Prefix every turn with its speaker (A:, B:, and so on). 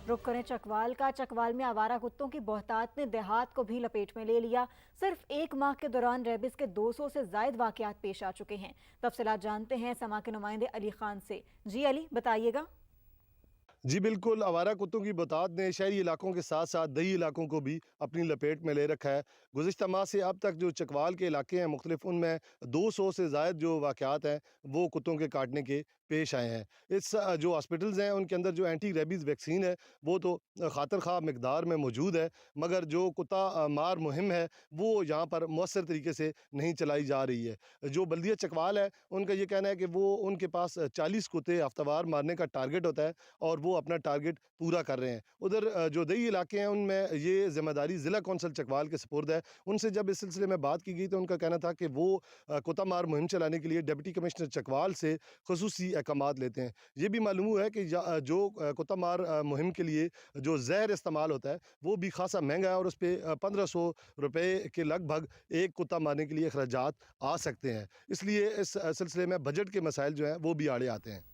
A: रुक करें चकवाल का। चकवाल में आवारा कुत्तों की बहुतात ने देहात को भी लपेट में ले लिया। सिर्फ एक माह के दौरान रेबिस के 200 से जायद वाकयात पेश आ चुके हैं। तफसीलात जानते हैं समा के नुमाइंदे अली खान से। जी अली, बताइएगा।
B: जी बिल्कुल, आवारा कुत्तों की बहुतात ने शहरी इलाकों के साथ साथ दही इलाकों को भी अपनी लपेट में ले रखा है। गुज़िश्ता माह से अब तक जो चकवाल के इलाके हैं मुख्तलिफ, उनमें 200 से ज़ायद जो वाक़यात हैं वो कुत्तों के काटने के पेश आए हैं। जो हॉस्पिटल्स हैं उनके अंदर जो एंटी रेबीज़ वैक्सीन है वो तो ख़ातिर ख़्वाह मिकदार में मौजूद है, मगर जो कुत्ता मार मुहिम है वो यहाँ पर मौसर तरीके से नहीं चलाई जा रही है। जो बल्दिया चकवाल है उनका ये कहना है कि वो उनके पास 40 कुत्ते हफ्तावार मारने का टारगेट होता है और वो अपना टारगेट पूरा कर रहे हैं। उधर जो दही इलाके हैं उनमें ये ज़िम्मेदारी ज़िला कौंसल चकवाल के सुपुर्द है। उनसे जब इस सिलसिले में बात की गई तो उनका कहना था कि वो कुत्ता मार मुहिम चलाने के लिए डिप्टी कमिश्नर चकवाल से खुसूसी अहकामात लेते हैं। ये भी मालूम हुआ है कि जो कुत्ता मार मुहिम के लिए जो ज़हर इस्तेमाल होता है वो भी खासा महंगा है और उस पे 1500 रुपए के लगभग एक कुत्ता मारने के लिए अखराजात आ सकते हैं। इसलिए इस सिलसिले में बजट के मसाइल जो हैं वो भी आड़े आते हैं।